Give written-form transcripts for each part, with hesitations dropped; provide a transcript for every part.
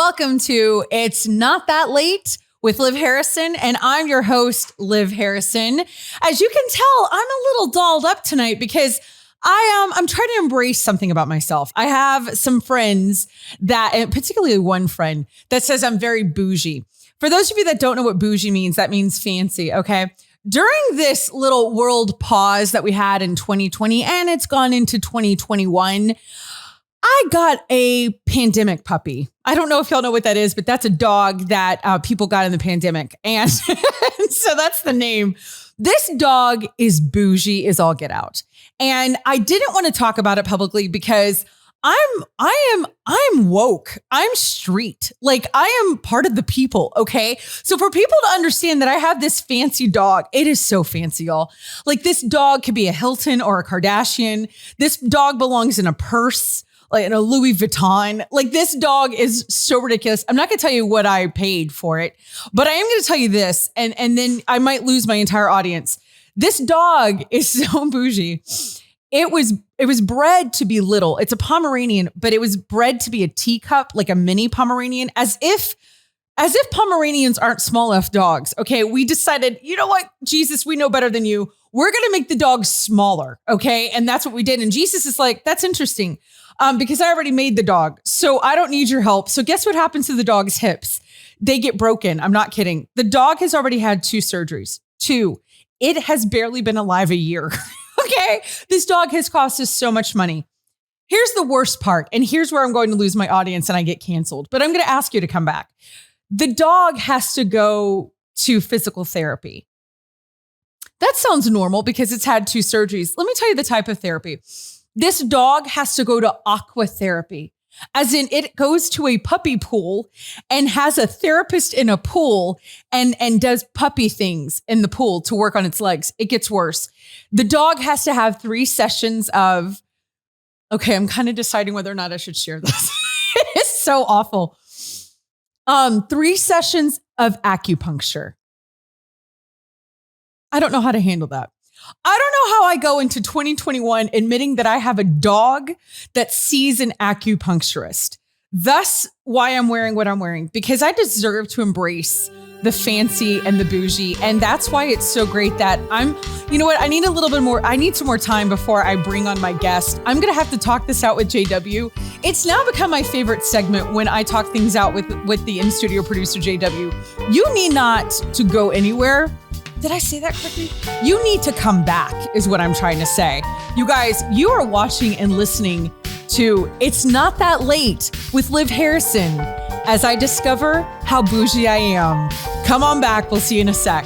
Welcome to It's Not That Late with Liv Harrison, and I'm your host, Liv Harrison. As you can tell, I'm a little dolled up tonight because I'm trying to embrace something about myself. I have some friends that, and particularly one friend that says I'm very bougie. For those of you that don't know what bougie means, that means fancy, okay? During this little world pause that we had in 2020, and it's gone into 2021, I got a pandemic puppy. I don't know if y'all know what that is, but that's a dog that people got in the pandemic. And so that's the name. This dog is bougie as all get out. And I didn't want to talk about it publicly because I'm woke. I'm street. Like, I am part of the people. Okay. So for people to understand that I have this fancy dog, it is so fancy, y'all. Like, this dog could be a Hilton or a Kardashian. This dog belongs in a purse, like in a Louis Vuitton. Like, this dog is so ridiculous. I'm not going to tell you what I paid for it, but I am going to tell you this. And then I might lose my entire audience. This dog is so bougie. It was bred to be little. It's a Pomeranian, but it was bred to be a teacup, like a mini Pomeranian, as if Pomeranians aren't small enough dogs. Okay. We decided, you know what, Jesus, we know better than you. We're going to make the dog smaller. Okay. And that's what we did. And Jesus is like, that's interesting. Because I already made the dog, so I don't need your help. So guess what happens to the dog's hips? They get broken. I'm not kidding. The dog has already had 2 surgeries. 2. It has barely been alive a year. Okay. This dog has cost us so much money. Here's the worst part. And here's where I'm going to lose my audience and I get canceled, but I'm going to ask you to come back. The dog has to go to physical therapy. That sounds normal because it's had 2 surgeries. Let me tell you the type of therapy. This dog has to go to aqua therapy, as in it goes to a puppy pool and has a therapist in a pool and does puppy things in the pool to work on its legs. It gets worse. The dog has to have 3 sessions of, okay, I'm kind of deciding whether or not I should share this. It is so awful. 3 sessions of acupuncture. I don't know how to handle that. I don't know how I go into 2021 admitting that I have a dog that sees an acupuncturist. Thus, why I'm wearing what I'm wearing, because I deserve to embrace the fancy and the bougie. And that's why it's so great that you know what? I need a little bit more. I need some more time before I bring on my guest. I'm going to have to talk this out with JW. It's now become my favorite segment when I talk things out with the in-studio producer, JW. You need not to go anywhere. Did I say that correctly? You need to come back is what I'm trying to say. You guys, you are watching and listening to It's Not That Late with Liv Harrison as I discover how bougie I am. Come on back. We'll see you in a sec.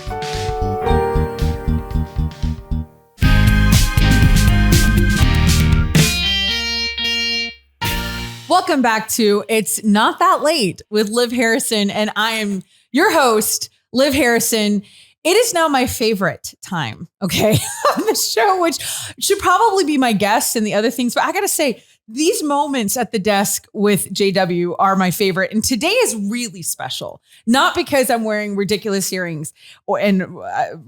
Welcome back to It's Not That Late with Liv Harrison, and I am your host, Liv Harrison. It is now my favorite time, okay, on the show, which should probably be my guests and the other things. But I got to say, these moments at the desk with JW are my favorite. And today is really special, not because I'm wearing ridiculous earrings and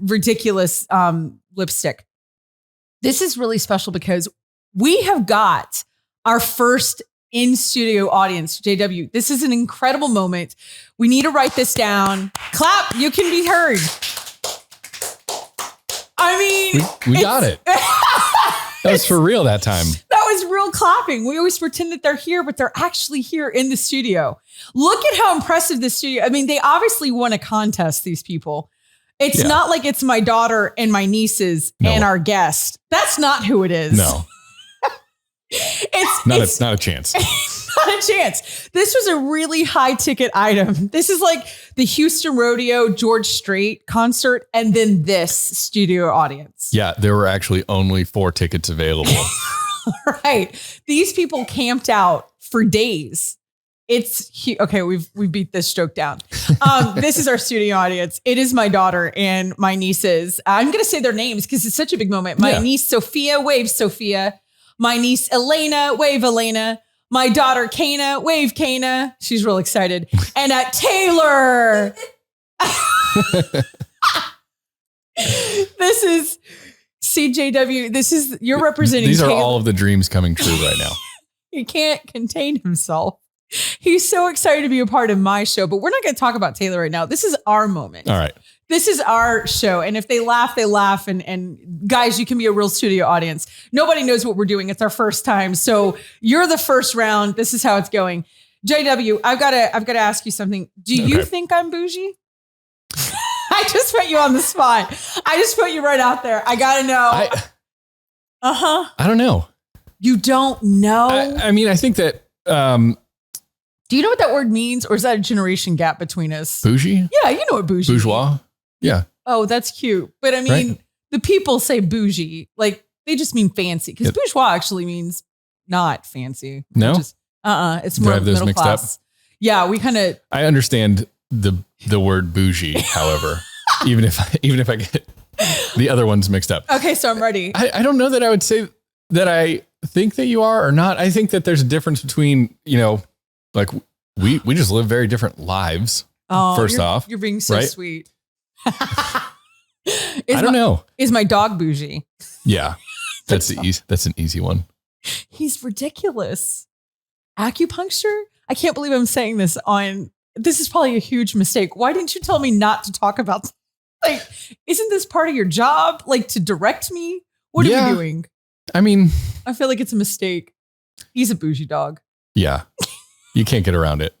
ridiculous lipstick. This is really special because we have got our first in-studio audience, JW. This is an incredible moment. We need to write this down. Clap, you can be heard. I mean, we got it. That was for real that time. That was real clapping. We always pretend that they're here, but they're actually here in the studio. Look at how impressive this studio. I mean, they obviously won a contest, these people. It's not like it's my daughter and my nieces and our guest. That's not who it is. No. It's not a chance. Not a chance. This was a really high ticket item. This is like the Houston Rodeo George Strait concert and then this studio audience. Yeah, there were actually only 4 tickets available. Right. These people camped out for days. Okay, we beat this joke down. This is our studio audience. It is my daughter and my nieces. I'm going to say their names because it's such a big moment. My niece, Sophia, wave Sophia. My niece, Elena, wave Elena. My daughter, Kana, wave Kana. She's real excited. And at Taylor. This is CJW. You're representing These are Taylor. all of the dreams coming true right now. He can't contain himself. He's so excited to be a part of my show, but we're not going to talk about Taylor right now. This is our moment. All right. This is our show. And if they laugh, they laugh. And guys, you can be a real studio audience. Nobody knows what we're doing. It's our first time. So you're the first round. This is how it's going. JW, I've got to ask you something. Do you think I'm bougie? I just put you on the spot. I just put you right out there. I got to know. I don't know. You don't know? I mean, I think that... do you know what that word means? Or is that a generation gap between us? Bougie? Yeah, you know what bougie Bourgeois? means. Yeah. Oh, that's cute. But I mean, the people say bougie. Like, they just mean fancy. Because bourgeois actually means not fancy. No? It's more middle class. Up? Yeah, we kind of... I understand the word bougie, however, even if I get the other ones mixed up. Okay, so I'm ready. I don't know that I would say that I think that you are or not. I think that there's a difference between, like we just live very different lives. Oh, first off, you're being so sweet. I don't know. Is my dog bougie? Yeah, that's an easy one. He's ridiculous. Acupuncture? I can't believe I'm saying this on. This is probably a huge mistake. Why didn't you tell me not to talk about? Like, isn't this part of your job? Like, to direct me? What are we doing? I mean, I feel like it's a mistake. He's a bougie dog. Yeah, you can't get around it.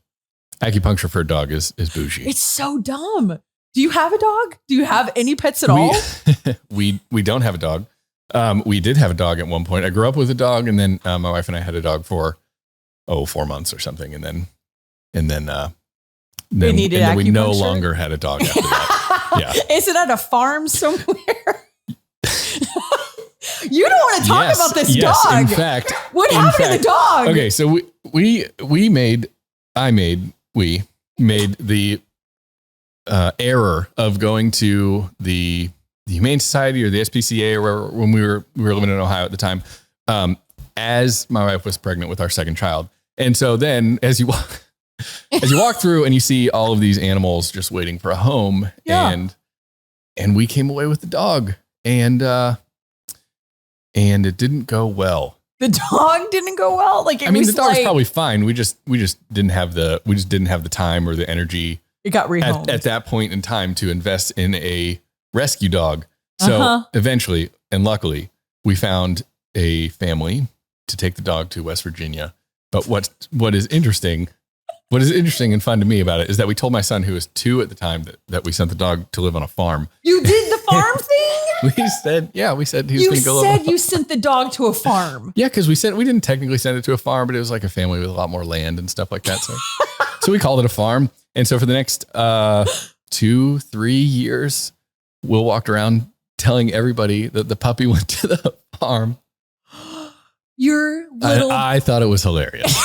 Acupuncture for a dog is bougie. It's so dumb. Do you have a dog? Do you have any pets at all? We don't have a dog. We did have a dog at one point. I grew up with a dog, and then my wife and I had a dog for 4 months or something, and then we no longer had a dog after that. Yeah. Is it at a farm somewhere? You don't want to talk about this dog. In fact, what happened to the dog? Okay, so we made the error of going to the Humane Society or the SPCA or wherever, when we were living in Ohio at the time, as my wife was pregnant with our second child. And so then as you walk through and you see all of these animals just waiting for a home, and we came away with the dog, and it didn't go well. The dog didn't go well. Like, the dog's probably fine. We just didn't have the time or the energy. It got rehomed at that point in time to invest in a rescue dog. So eventually, and luckily, we found a family to take the dog to West Virginia. But what is interesting and fun to me about it is that we told my son, who was 2 at the time, that we sent the dog to live on a farm. You did the farm thing? We said he was going to go live on a farm. You sent the dog to a farm. Yeah, because we didn't technically send it to a farm, but it was like a family with a lot more land and stuff like that. So we called it a farm. And so for the next 2-3 years, Will walked around telling everybody that the puppy went to the farm. I thought it was hilarious.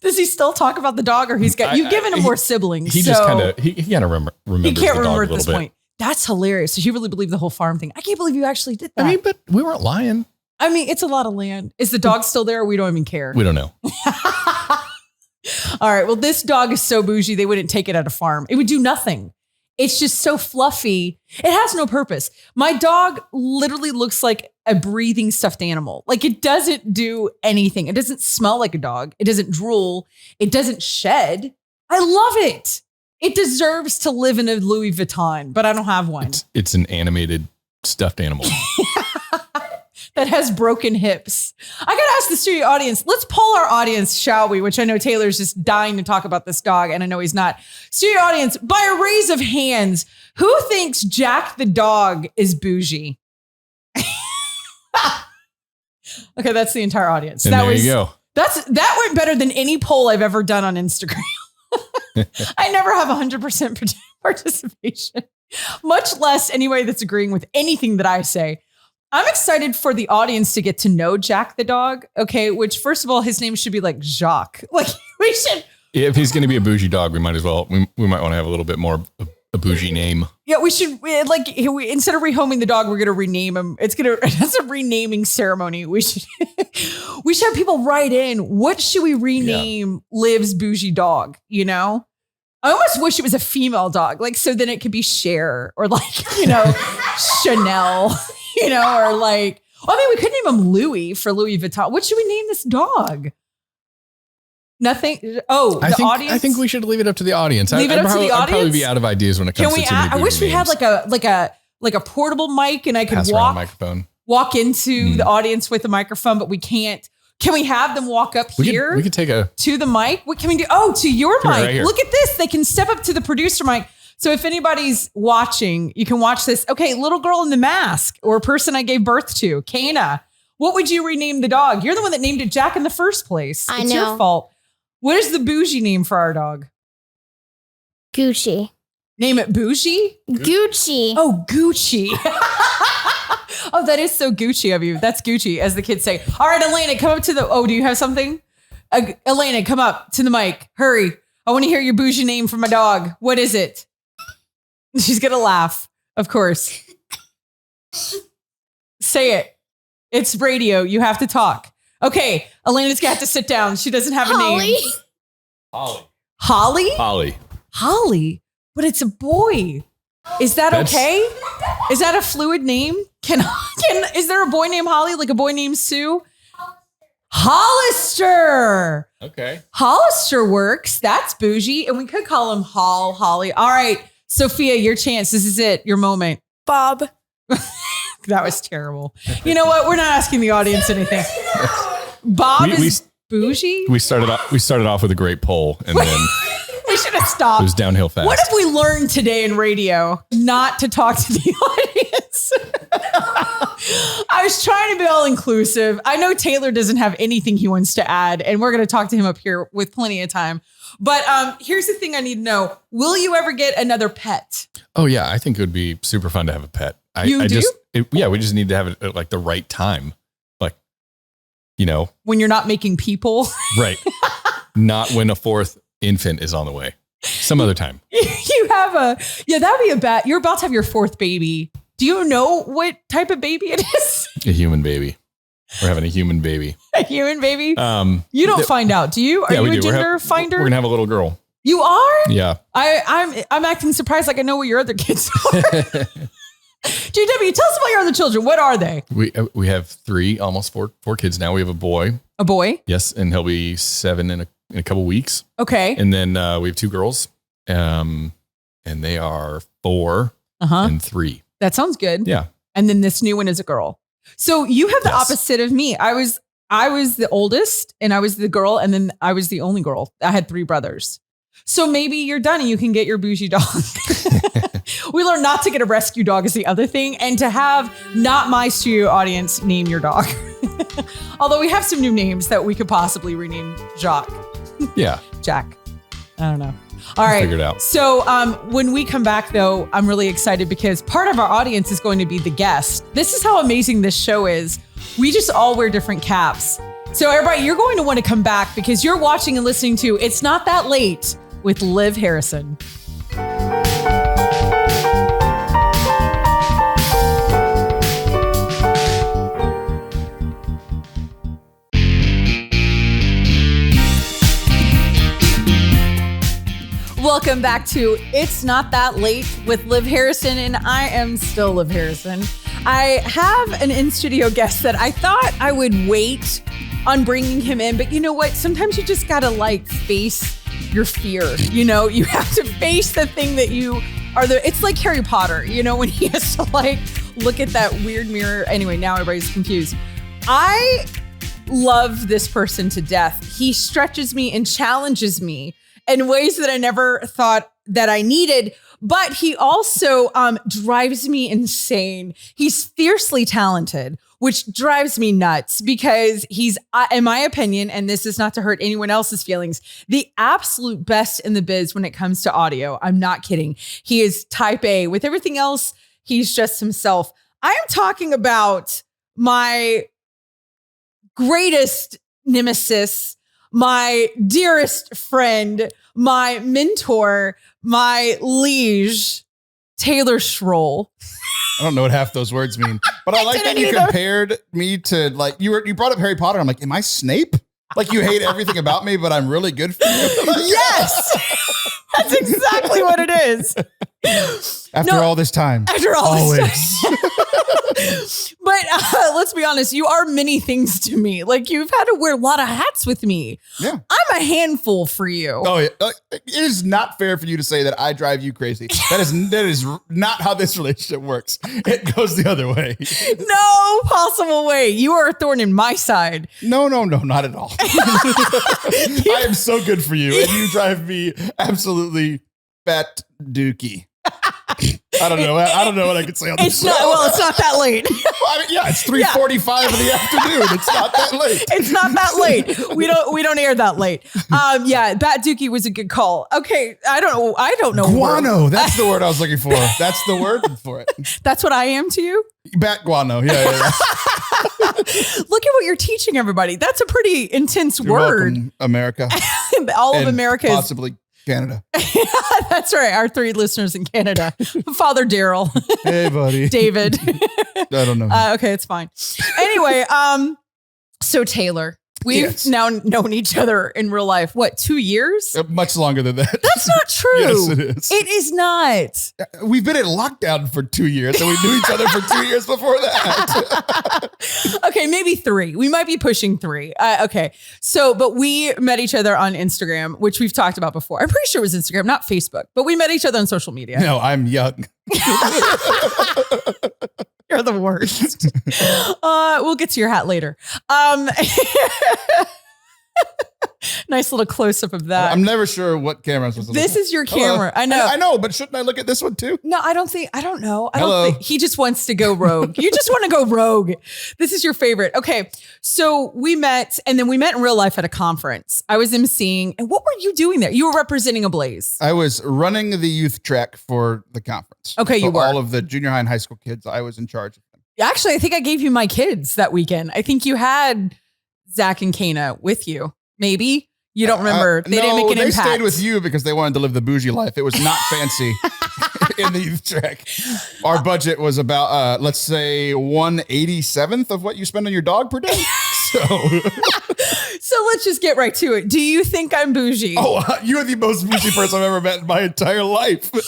Does he still talk about the dog, or you've given him more siblings? He just kind of remember. He can't remember at this point. That's hilarious. So he really believed the whole farm thing. I can't believe you actually did that. I mean, but we weren't lying. I mean, it's a lot of land. Is the dog still there? Or we don't even care. We don't know. All right. Well, this dog is so bougie, they wouldn't take it at a farm. It would do nothing. It's just so fluffy. It has no purpose. My dog literally looks like a breathing stuffed animal. Like, it doesn't do anything. It doesn't smell like a dog. It doesn't drool. It doesn't shed. I love it. It deserves to live in a Louis Vuitton, but I don't have one. It's an animated stuffed animal. That has broken hips. I got to ask the studio audience. Let's poll our audience, shall we? Which I know Taylor's just dying to talk about this dog, and I know he's not. Studio audience, by a raise of hands, who thinks Jack the dog is bougie? Okay, that's the entire audience. And there you go. That went better than any poll I've ever done on Instagram. I never have 100% participation, much less anybody that's agreeing with anything that I say. I'm excited for the audience to get to know Jack the dog. Okay, which first of all, his name should be like Jacques. Like, we should. If he's going to be a bougie dog, we might as well. We might want to have a little bit more a bougie name. Yeah, we should. Instead of rehoming the dog, we're going to rename him. That's a renaming ceremony. We should have people write in. What should we rename Liv's bougie dog? You know, I almost wish it was a female dog, like, so then it could be Cher or Chanel. Or we could name him Louis for Louis Vuitton. What should we name this dog? Nothing. Oh, audience. I think we should leave it up to the audience. Leave it up to the audience. I'd probably be out of ideas when it comes to too many I wish we names. had like a portable mic and I could walk into the audience with a microphone, but we can't. Can we have them walk up here? We could take to the mic. What can we do? Oh, to your mic. Right. Look at this. They can step up to the producer mic. So if anybody's watching, you can watch this. Okay, little girl in the mask or person I gave birth to, Kana. What would you rename the dog? You're the one that named it Jack in the first place. It's your fault. What is the bougie name for our dog? Gucci. Name it Bougie? Gucci. Oh, Gucci. Oh, that is so Gucci of you. That's Gucci, as the kids say. All right, Elena, come up to the... Oh, do you have something? Elena, come up to the mic. Hurry. I want to hear your bougie name for my dog. What is it? She's going to laugh, of course. Say it. It's radio. You have to talk. Okay, Elena's going to have to sit down. She doesn't have a name. Holly. Holly? Holly. Holly, but it's a boy. Is that okay? Is that a fluid name? Is there a boy named Holly, like a boy named Sue? Hollister. Okay. Hollister works. That's bougie. And we could call him Holly. All right, Sophia, your chance. This is it. Your moment. Bob. That was terrible. You know what? We're not asking the audience anything. Bob is bougie. We started off with a great poll, and then we should have stopped. It was downhill fast. What have we learned today in radio? Not to talk to the audience. I was trying to be all inclusive. I know Taylor doesn't have anything he wants to add, and we're going to talk to him up here with plenty of time. But here's the thing I need to know. Will you ever get another pet? Oh, yeah. I think it would be super fun to have a pet. We just need to have it at like the right time. Like, when you're not making people. Right. Not when a fourth infant is on the way. Some other time. You have that'd be you're about to have your fourth baby. Do you know what type of baby it is? A human baby. We're having a human baby. A human baby? You don't find out, do you? Are you a gender finder? We're gonna have a little girl. You are? Yeah. I'm acting surprised like I know what your other kids are. GW, tell us about your other children. What are they? We have three, almost four kids now. We have a boy. A boy? Yes, and he'll be 7 in a couple weeks. Okay. And then we have two girls, and they are 4 and 3. That sounds good. Yeah. And then this new one is a girl. So you have the opposite of me. I was the oldest, and I was the girl, and then I was the only girl. I had 3 brothers. So maybe you're done and you can get your bougie dog. We learned not to get a rescue dog is the other thing, and to have not my studio audience name your dog. Although we have some new names that we could possibly rename Jacques. Yeah. Jack. I don't know. All right. Figure it out. So when we come back, though, I'm really excited because part of our audience is going to be the guest. This is how amazing this show is. We just all wear different caps. So everybody, you're going to want to come back because you're watching and listening to It's Not That Late with Liv Harrison. Welcome back to It's Not That Late with Liv Harrison, and I am still Liv Harrison. I have an in-studio guest that I thought I would wait on bringing him in, but you know what? Sometimes you just gotta face your fear. You have to face the thing that you are it's like Harry Potter, when he has to look at that weird mirror. Anyway, now everybody's confused. I love this person to death. He stretches me and challenges me in ways that I never thought that I needed, but he also drives me insane. He's fiercely talented, which drives me nuts because he's, in my opinion, and this is not to hurt anyone else's feelings, the absolute best in the biz when it comes to audio. I'm not kidding. He is type A. With everything else, he's just himself. I am talking about my greatest nemesis, my dearest friend, my mentor, my liege, Taylor Schroll. I don't know what half those words mean, but I like that you compared me to you brought up Harry Potter. I'm like, am I Snape? Like you hate everything about me, but I'm really good for you. Yes, that's exactly what it is. After all this time. After all this Always. time. But let's be honest, you are many things to me. Like you've had to wear a lot of hats with me. Yeah. I'm a handful for you. Oh, yeah. It is not fair for you to say that I drive you crazy. That is not how this relationship works. It goes the other way. No possible way. You are a thorn in my side. No, not at all. I am so good for you, and you drive me absolutely fat dookie. I don't know what I could say on this. It's not. Well, it's not that late. I mean, yeah, it's 3:45 in the afternoon. It's not that late. It's not that late. We don't air that late. Yeah, Bat Dookie was a good call. Okay, I don't know. Guano. That's the word I was looking for. That's the word for it. That's what I am to you. Bat guano. Yeah. Look at what you're teaching everybody. That's a pretty intense You're word. welcome, America. All of And America is. possibly Canada. That's right. Our 3 listeners in Canada. Father Daryl. Hey, buddy. David. I don't know. Okay, it's fine. Anyway, so Taylor, we've Yes. now known each other in real life. What, 2 years? Much longer than that. That's not true. Yes, it is. It is not. We've been in lockdown for 2 years, and we knew each other for 2 years before that. Okay, maybe 3. We might be pushing 3. Okay. So, but we met each other on Instagram, which we've talked about before. I'm pretty sure it was Instagram, not Facebook, but we met each other on social media. No, I'm young. You're the worst. We'll get to your hat later. Nice little close up of that. I'm never sure what camera I'm supposed to look This at. is your camera. I know. I know, but shouldn't I look at this one too? No, I don't know. I Hello. don't think he just wants to go rogue. You just want to go rogue. This is your favorite. Okay. So we met and then we met in real life at a conference. I was emceeing. And what were you doing there? You were representing a Blaze. I was running the youth track for the conference. Okay, So you were. all of the junior high and high school kids. I was in charge of them. Actually, I think I gave you my kids that weekend. I think you had Zach and Kana with you. Maybe. You don't remember. They didn't make an impact. They stayed with you because they wanted to live the bougie life. It was not fancy in the youth track. Our budget was about, let's say 1/87th of what you spend on your dog per day. So let's just get right to it. Do you think I'm bougie? Oh, you're the most bougie person I've ever met in my entire life. Me?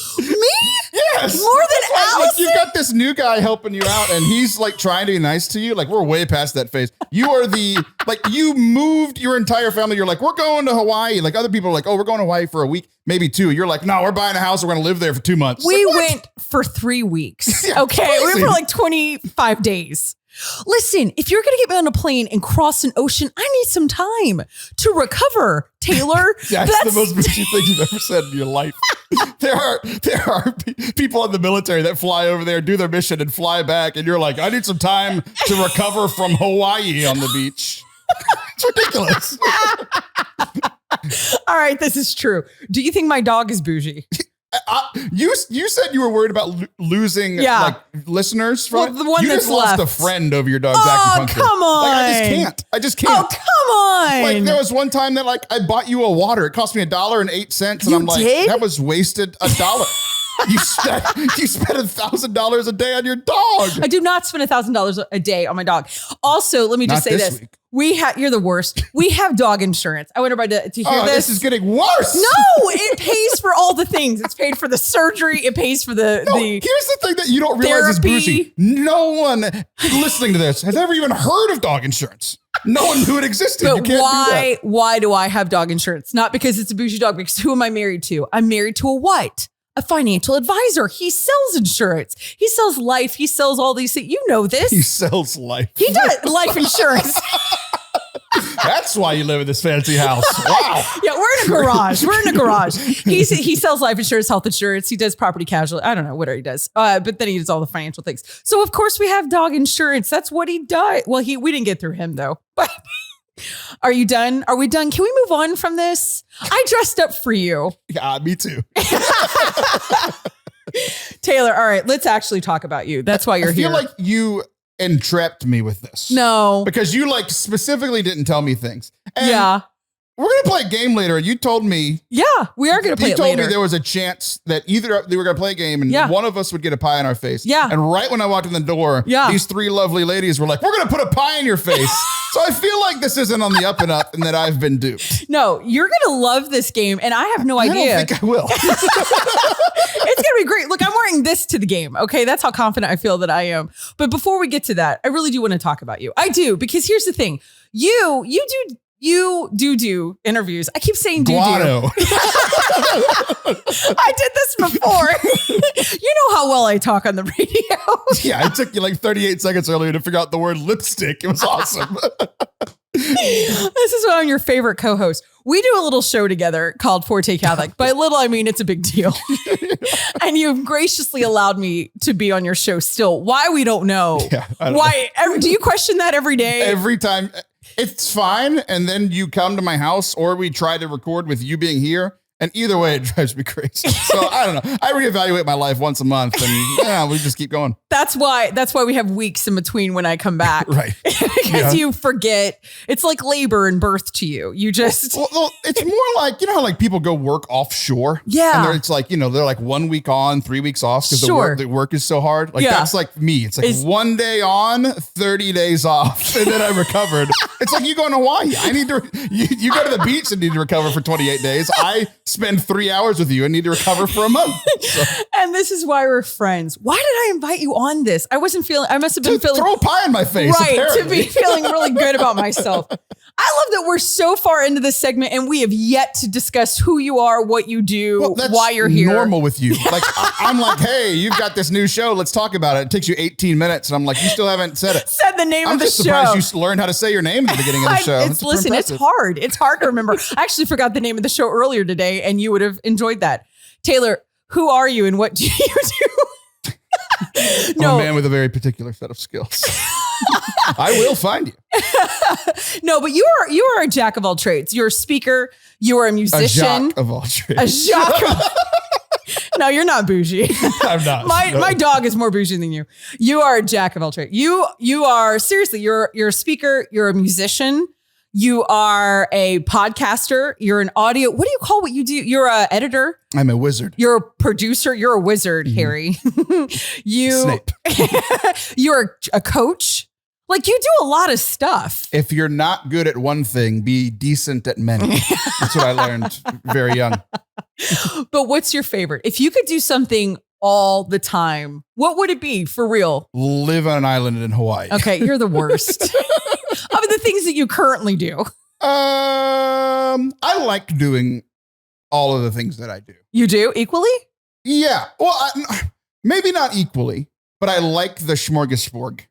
Yes. More than That's why, Allison? you've got this new guy helping you out and he's like trying to be nice to you. Like we're way past that phase. You are you moved your entire family. You're like, we're going to Hawaii. Like other people are like, oh, we're going to Hawaii for a week, maybe 2. You're like, no, we're buying a house. We're going to live there for 2 months. We Like, what? went for 3 weeks. Yeah, Okay. We crazy. went for like 25 days. Listen, if you're going to get me on a plane and cross an ocean, I need some time to recover, Taylor. That's the most bougie thing you've ever said in your life. There are people in the military that fly over there, do their mission, and fly back, and you're like, I need some time to recover from Hawaii on the beach. It's ridiculous. All right, this is true. Do you think my dog is bougie? You said you were worried about losing like listeners from Well, it. the one you that's just lost left. a friend over your dog's Oh, acupuncture. come on. Like, I just can't. Oh, come on. Like there was one time that like I bought you a water. It cost me $1.08, and You I'm like, did? that was wasted $1. You spent $1,000 a day on your dog. I do not spend $1,000 a day on my dog. Also, let me just Not say this this. week. You're the worst. We have dog insurance. I want everybody to hear This is getting worse. No, it pays for all the things. It's paid for the surgery. It pays for the Here's the thing that you don't realize is therapy. bougie. No one listening to this has ever even heard of dog insurance. No one knew it existed. You But can't do that. why do I have dog insurance? Not because it's a bougie dog, because who am I married to? I'm married to a what? A financial advisor. He sells insurance. He sells life. He sells all these things. You know this. He sells life. He does life insurance. That's why you live in this fancy house. Wow. Yeah, we're in a garage. We're in a garage. He sells life insurance, health insurance. He does property casualty. I don't know what he does. But then he does all the financial things. So of course we have dog insurance. That's what he does. Well, we didn't get through him though. But are you done? Are we done? Can we move on from this? I dressed up for you. Yeah, me too. Taylor, all right, let's actually talk about you. That's why you're I feel here. like you entrapped me with this. No. Because you like specifically didn't tell me things. And Yeah. we're going to play a game later. You told me. Yeah, we are going to play You it told later. me there was a chance that either they were going to play a game and Yeah. one of us would get a pie in our face. Yeah. And right when I walked in the door, Yeah. these 3 lovely ladies were like, we're going to put a pie in your face. So I feel like this isn't on the up and up and that I've been duped. No, you're going to love this game. And I have no idea. I don't think I will. It's going to be great. Look, I'm wearing this to the game. Okay. That's how confident I feel that I am. But before we get to that, I really do want to talk about you. I do, because here's the thing. You do interviews. I keep saying do. Guano. I did this before. You know how well I talk on the radio. Yeah, it took you like 38 seconds earlier to figure out the word lipstick. It was awesome. This is why I'm your favorite co-host. We do a little show together called Forte Catholic. By little, I mean it's a big deal. And you've graciously allowed me to be on your show still. Why, we don't know. Yeah, why? Do you question that every day? Every time. It's fine. And then you come to my house or we try to record with you being here. And either way, it drives me crazy. So I don't know. I reevaluate my life once a month and we just keep going. That's why we have weeks in between when I come back. Right. Because you forget. It's like labor and birth to you. You just. Well, it's more like, you know how like people go work offshore? Yeah. And it's like, they're like 1 week on, 3 weeks off because the work is so hard. Like that's like me. It's like 1 day on, 30 days off. And then I recovered. It's like you go in Hawaii. I need to, you go to the beach and need to recover for 28 days. I spend 3 hours with you and need to recover for a month. So. And this is why we're friends. Why did I invite you on this? I must have been feeling. Throw pie in my face. Right. Apparently. To be feeling really good about myself. I love that we're so far into this segment and we have yet to discuss who you are, what you do, why you're here. Normal with you. Like I'm like, hey, you've got this new show. Let's talk about it. It takes you 18 minutes. And I'm like, you still haven't said it. Said the name of the show. I'm just surprised you learned how to say your name at the beginning of the show. It's hard. It's hard to remember. I actually forgot the name of the show earlier today and you would have enjoyed that. Taylor, who are you and what do you do? No. I'm a man with a very particular set of skills. I will find you. No, but you are a jack of all trades. You're a speaker. You are a musician. A jock of all trades. A jock of No, you're not bougie. I'm not. My dog is more bougie than you. You are a jack of all trades. You are seriously, you're a speaker, you're a musician, you are a podcaster, you're an audio. What do you call what you do? You're an editor. I'm a wizard. You're a producer. You're a wizard, Harry. Snape. You're a coach. Like you do a lot of stuff. If you're not good at one thing, be decent at many. That's what I learned very young. But what's your favorite? If you could do something all the time, what would it be for real? Live on an island in Hawaii. Okay, you're the worst. Of the things that you currently do. I like doing all of the things that I do. You do equally? Yeah. Well, maybe not equally, but I like the smorgasbord.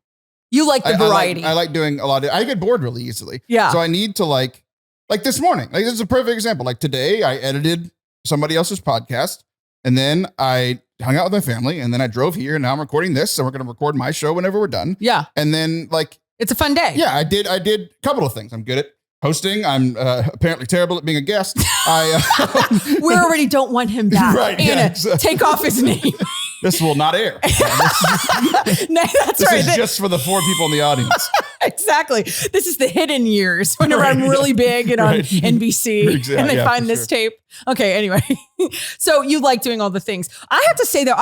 You like the variety. I like doing a lot of, I get bored really easily. Yeah. So I need to like this morning, like this is a perfect example. Like today I edited somebody else's podcast and then I hung out with my family and then I drove here and now I'm recording this. So we're going to record my show whenever we're done. Yeah. And then like, it's a fun day. Yeah, I did a couple of things. I'm good at hosting. I'm apparently terrible at being a guest. We already don't want him back. Right. Anna, Yeah, exactly. take off his name. This will not air. No, that's This right. is just for the 4 people in the audience. Exactly. This is the hidden years whenever I'm really big and on NBC Exactly. and they find this tape. Okay. Anyway, so you like doing all the things. I have to say though,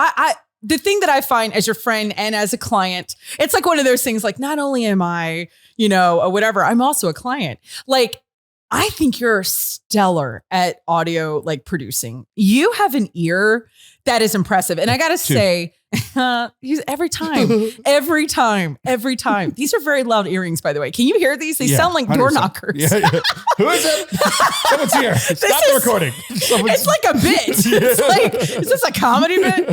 the thing that I find as your friend and as a client, it's like one of those things like, not only am I, whatever, I'm also a client. Like, I think you're stellar at audio, like producing. You have an ear that is impressive. And I got to say, every time. These are very loud earrings, by the way. Can you hear these? They sound like 100%. Door knockers. Yeah. Who is it? Someone's here. Stop the recording. It's like a bit. It's like, is this a comedy bit?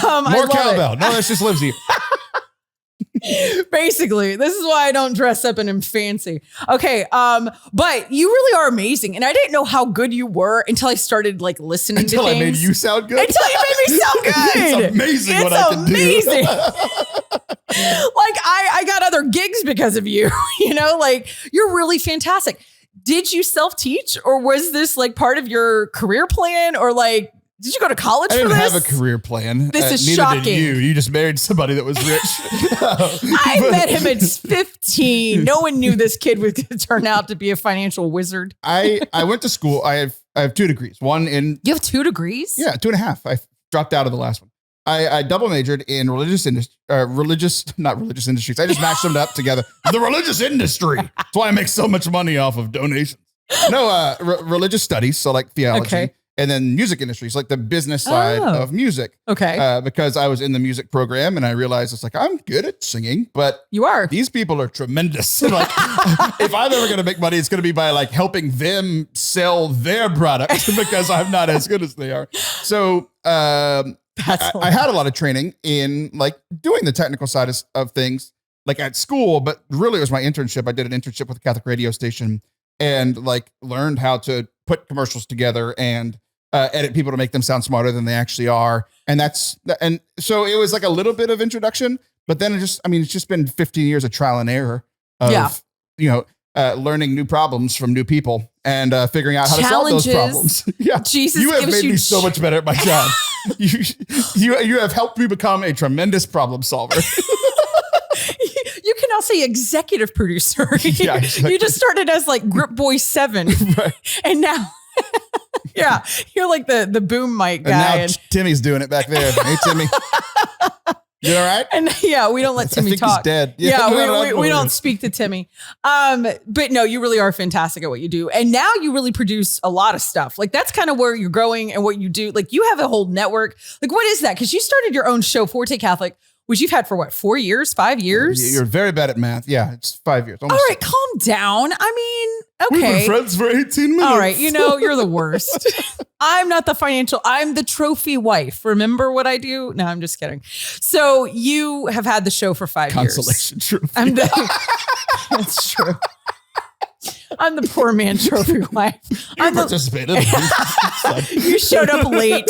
More cowbell. No, that's just Livesy. Basically, this is why I don't dress up and am fancy. Okay. But you really are amazing. And I didn't know how good you were until I started like listening to things. Until I made you sound good. Until you made me sound good. It's amazing what I can do. Like I got other gigs because of you, like you're really fantastic. Did you self-teach or was this like part of your career plan or like, did you go to college for this? I didn't have a career plan. This is neither shocking. Did you just married somebody that was rich. I met him at 15. No one knew this kid would turn out to be a financial wizard. I went to school. I have 2 degrees. One in... You have 2 degrees? Yeah, 2.5. I dropped out of the last one. I double majored in not religious industries. I just matched them up together. The religious industry. That's why I make so much money off of donations. No, religious studies. So like theology. Okay. And then music industries, like the business side of music. Okay. Because I was in the music program and I realized it's like, I'm good at singing, but You are. these people are tremendous. Like, if I'm ever going to make money, it's going to be by like helping them sell their product because I'm not as good as they are. So I had a lot of training in like doing the technical side of things, like at school, but really it was my internship. I did an internship with a Catholic radio station and like learned how to put commercials together and edit people to make them sound smarter than they actually are. And so it was like a little bit of introduction, but then it's just been 15 years of trial and error of, learning new problems from new people and figuring out how to solve those problems. Yeah. Jesus, you have made me so much better at my job. You have helped me become a tremendous problem solver. You can also say executive producer. Yeah, exactly. You just started as like Grip Boy 7. Right. And now, yeah, you're like the boom mic guy. And now Timmy's doing it back there. Hey, Timmy. You all right? And yeah, we don't let Timmy I think talk. He's dead. Yeah, we don't speak to Timmy. But no, you really are fantastic at what you do. And now you really produce a lot of stuff. Like that's kind of where you're going and what you do. Like you have a whole network. Like what is that? Because you started your own show, Forte Catholic, which you've had for what, 4 years, 5 years? You're very bad at math. Yeah, it's 5 years. All right, calm down. I mean, We've okay. been friends for 18 minutes. All right, you're the worst. I'm the trophy wife. Remember what I do? No, I'm just kidding. So you have had the show for 5 years. Consolation trophy. That's true. I'm the poor man trophy wife. Participated. You showed up late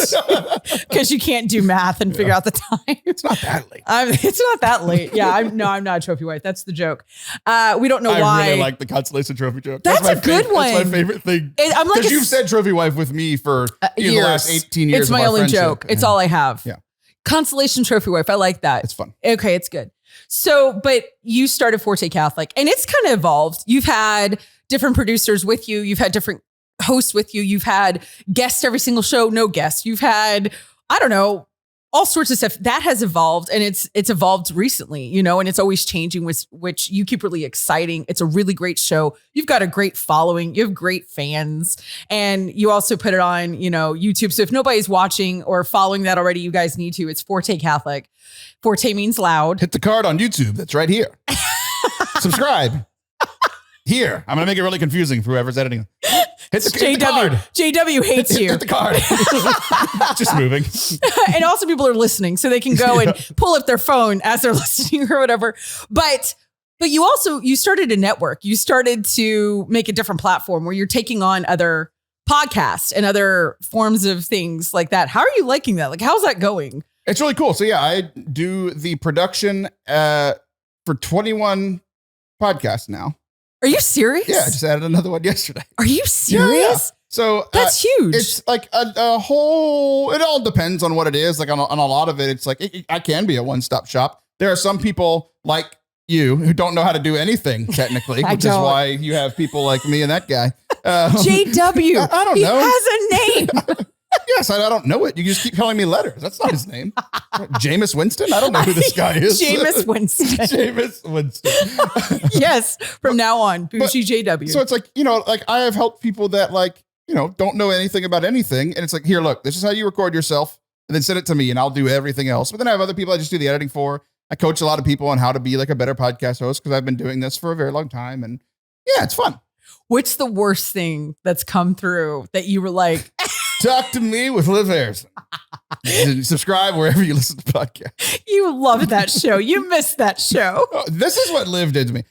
because you can't do math and figure out the time. It's not that late. It's not that late. Yeah, I'm not a trophy wife. That's the joke. We don't know why. I really like the consolation trophy joke. That's a good one. That's my favorite thing. I'm like, because you've said trophy wife with me for the last 18 years. It's my only joke. It's all I have. Yeah. Consolation trophy wife. I like that. It's fun. Okay, it's good. So, but you started Forte Catholic and it's kind of evolved. You've had different producers with you. You've had different hosts with you. You've had guests every single show, no guests. You've had, I don't know, all sorts of stuff that has evolved and it's evolved recently, and it's always changing, which you keep really exciting. It's a really great show. You've got a great following. You have great fans and you also put it on, YouTube. So if nobody's watching or following that already, you guys need to. It's Forte Catholic. Forte means loud. Hit the card on YouTube. That's right here. Subscribe. Here. I'm going to make it really confusing for whoever's editing. Hit the card. JW hates you. Hit the card. Just moving. And also people are listening so they can go and pull up their phone as they're listening or whatever. But you started a network. You started to make a different platform where you're taking on other podcasts and other forms of things like that. How are you liking that? Like, how's that going? It's really cool. So yeah, I do the production for 21 podcasts now. Are you serious? Yeah, I just added another one yesterday. Are you serious? Yeah. So that's huge. It's like a whole, it all depends on what it is. Like on a lot of it, it's like, I can be a one-stop shop. There are some people like you who don't know how to do anything technically, which is why you have people like me and that guy. JW. I don't know. He has a name. Yes, I don't know it. You just keep calling me letters. That's not his name. Jameis Winston? I don't know who this guy is. Jameis Winston. Jameis Winston. Yes, from now on, bougie JW. So it's like, like I have helped people that like, don't know anything about anything. And it's like, here, look, this is how you record yourself and then send it to me and I'll do everything else. But then I have other people I just do the editing for. I coach a lot of people on how to be like a better podcast host because I've been doing this for a very long time. And yeah, it's fun. What's the worst thing that's come through that you were like, Talk to Me with Liv Harrison. Subscribe wherever you listen to podcasts. You love that show. You missed that show. This is what Liv did to me.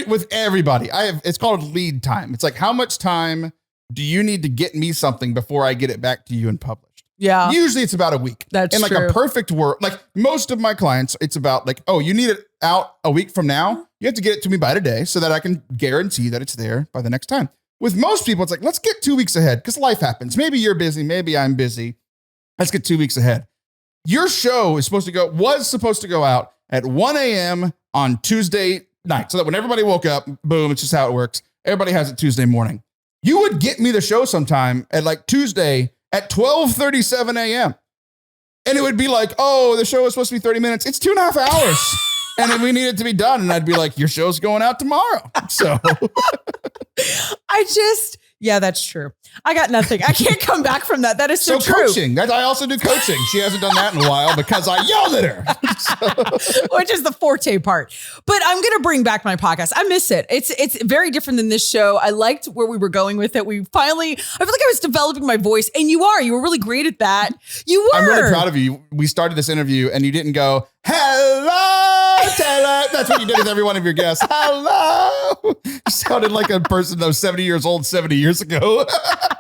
With everybody, it's called lead time. It's like, how much time do you need to get me something before I get it back to you and published? Yeah. Usually it's about a week. That's in like true. A perfect world. Like most of my clients, it's about like, oh, you need it out a week from now. You have to get it to me by today so that I can guarantee that it's there by the next time. With most people, it's like, let's get 2 weeks ahead because life happens. Maybe you're busy. Maybe I'm busy. Let's get 2 weeks ahead. Your show was supposed to go out at 1 a.m. on Tuesday night so that when everybody woke up, boom, it's just how it works. Everybody has it Tuesday morning. You would get me the show sometime at like Tuesday at 12:37 a.m. And it would be like, oh, the show was supposed to be 30 minutes. It's 2.5 hours. And then we need it to be done. And I'd be like, your show's going out tomorrow. So yeah, that's true. I got nothing. I can't come back from that. That is so true. Coaching. I also do coaching. She hasn't done that in a while because I yelled at her. Which is the Forte part. But I'm going to bring back my podcast. I miss it. It's very different than this show. I liked where we were going with it. I feel like I was developing my voice, and you were really great at that. You were. I'm really proud of you. We started this interview and you didn't go, hello, Taylor. That's what you did with every one of your guests. Hello. You sounded like a person that was 70 years old 70 years ago.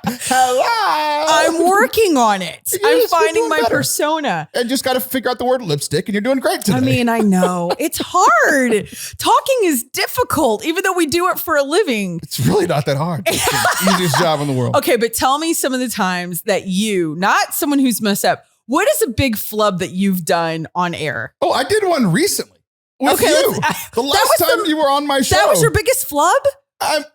Hello. I'm working on it. I'm finding my persona. And just got to figure out the word lipstick, and you're doing great today. I mean, I know. It's hard. Talking is difficult, even though we do it for a living. It's really not that hard. It's the easiest job in the world. Okay, but tell me some of the times that you, not someone who's messed up, what is a big flub that you've done on air? Oh, I did one recently with you. The last time you were on my show. That was your biggest flub?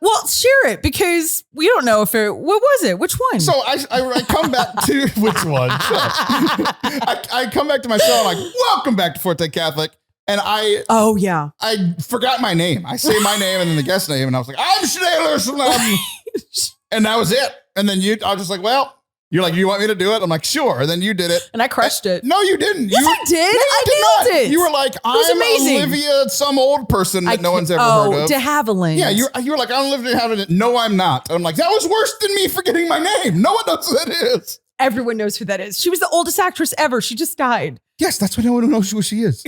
Well, share it, because we don't know if what was it? Which one? So I come back to which one? I come back to my show. I'm like, welcome back to Forte Catholic. And I forgot my name. I say my name and then the guest name. And I was like, I'm Schroll. And that was it. And then I was just like, well, you're like, you want me to do it? I'm like, sure. And then you did it. And I crushed it. No, you didn't. Yes, I did. I nailed it. You were like, I'm amazing. Olivia, some old person that no one's ever heard of. De Havilland. Yeah, you were like, I'm Olivia De Havilland. No, I'm not. I'm like, that was worse than me forgetting my name. No one knows who that is. Everyone knows who that is. She was the oldest actress ever. She just died. Yes, that's why no one knows who she is.